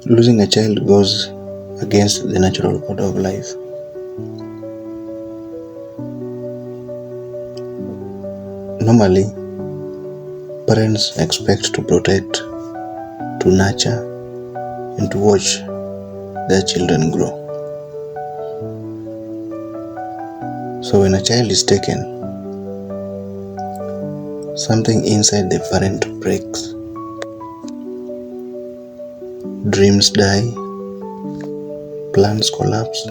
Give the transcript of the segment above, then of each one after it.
Losing a child goes against the natural order of life. Normally, parents expect to protect, to nurture, and to watch their children grow. So when a child is taken, something inside the parent breaks. Dreams die, plans collapse,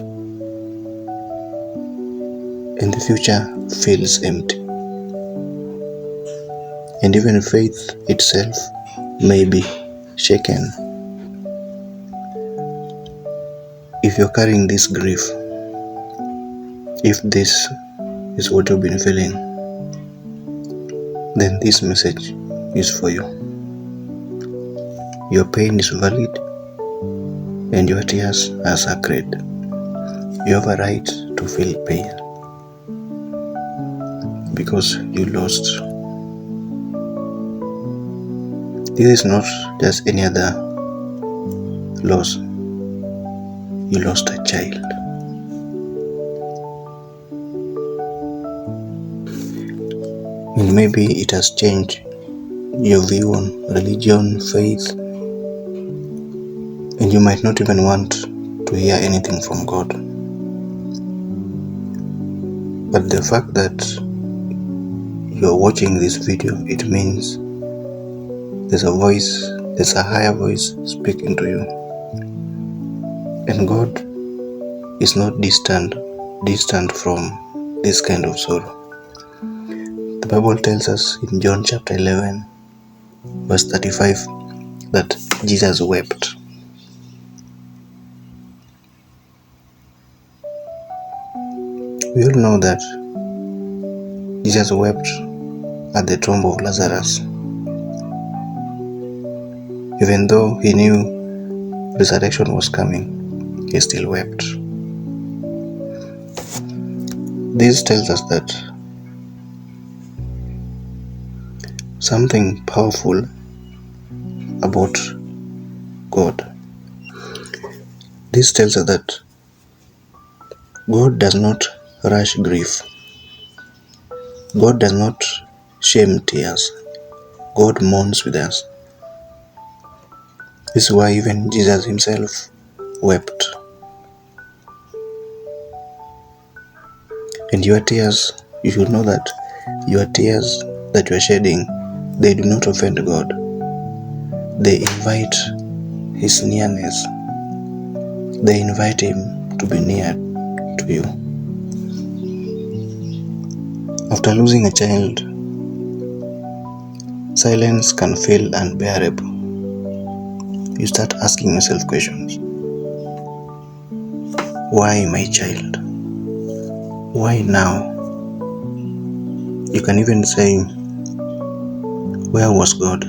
and the future feels empty. And even faith itself may be shaken. If you're carrying this grief, if this is what you've been feeling, then this message is for you. Your pain is valid and your tears are sacred. You have a right to feel pain because you lost. This is not just any other loss. You lost a child. And maybe it has changed your view on religion, faith, and you might not even want to hear anything from God. But the fact that you're watching this video, it means there's a voice, there's a higher voice speaking to you. And God is not distant from this kind of sorrow. The Bible tells us in John chapter 11, verse 35, that Jesus wept. We all know that Jesus wept at the tomb of Lazarus. Even though he knew resurrection was coming, he still wept. This tells us that something powerful about God. This tells us that God does not rush grief. God does not shame tears. God mourns with us. This is why even Jesus himself wept. And your tears, you should know that your tears that you are shedding, they do not offend God. They invite His nearness. They invite Him to be near to you. After losing a child, silence can feel unbearable. You start asking yourself questions. Why my child? Why now? You can even say, where was God?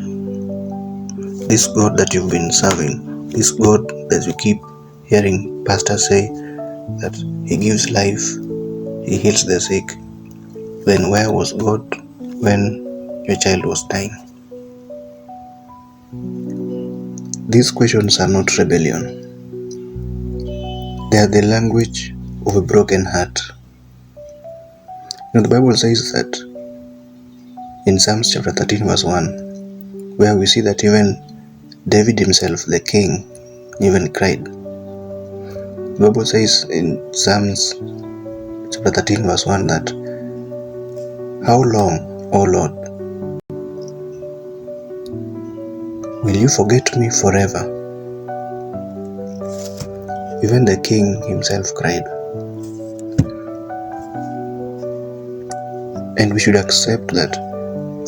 This God that you've been serving, this God that you keep hearing pastors say that He gives life, He heals the sick. Then where was God when your child was dying? These questions are not rebellion. They are the language of a broken heart. The Bible says that in Psalms chapter 13 verse 1, where we see that even David himself, the king, even cried. The Bible says in Psalms chapter 13 verse 1 that, how long, O Lord, will you forget me forever? Even the king himself cried. And we should accept that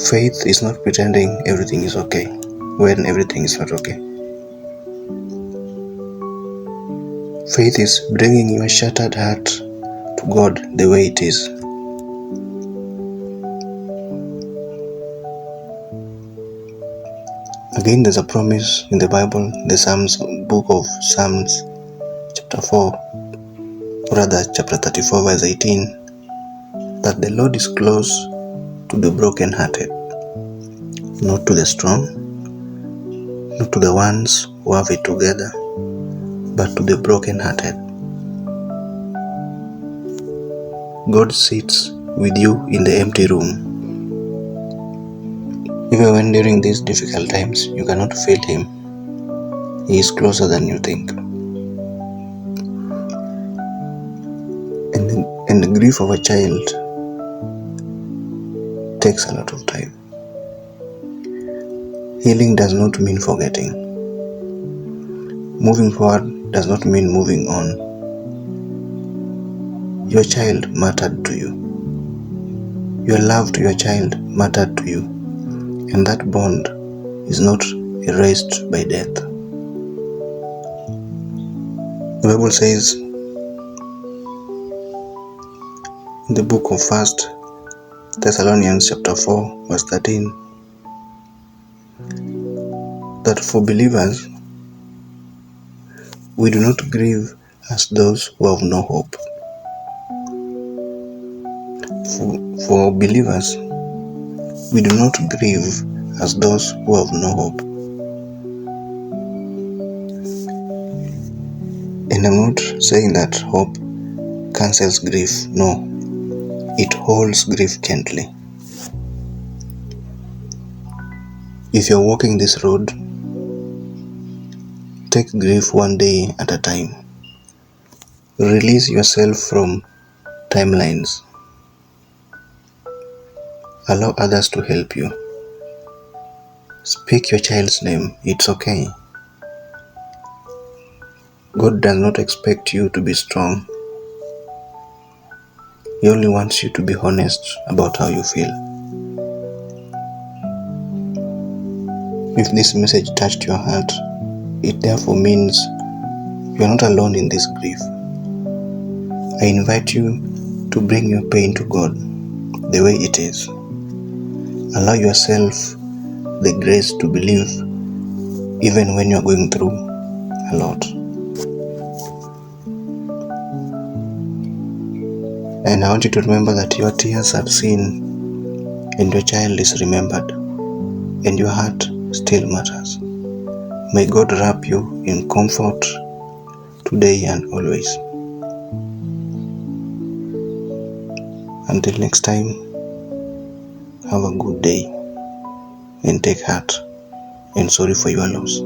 faith is not pretending everything is okay when everything is not okay. Faith is bringing your shattered heart to God the way it is. Again, there's a promise in the Bible, the Psalms, book of Psalms, chapter 4, rather chapter 34 verse 18, that the Lord is close to the brokenhearted, not to the strong, not to the ones who have it together, but to the brokenhearted. God sits with you in the empty room. Even when during these difficult times you cannot feel Him, He is closer than you think. And the grief of a child takes a lot of time. Healing does not mean forgetting. Moving forward does not mean moving on. Your child mattered to you. Your love to your child mattered to you, and that bond is not erased by death. The Bible says in the book of 1 Thessalonians chapter 4 verse 13 that for believers we do not grieve as those who have no hope. For believers we do not grieve as those who have no hope. And I'm not saying that hope cancels grief. No, it holds grief gently. If you're walking this road, take grief one day at a time. Release yourself from timelines. Allow others to help you. Speak your child's name. It's okay. God does not expect you to be strong. He only wants you to be honest about how you feel. If this message touched your heart, it therefore means you are not alone in this grief. I invite you to bring your pain to God the way it is. Allow yourself the grace to believe even when you are going through a lot. And I want you to remember that your tears are seen and your child is remembered and your heart still matters. May God wrap you in comfort today and always. Until next time, have a good day and take heart and sorry for your loss.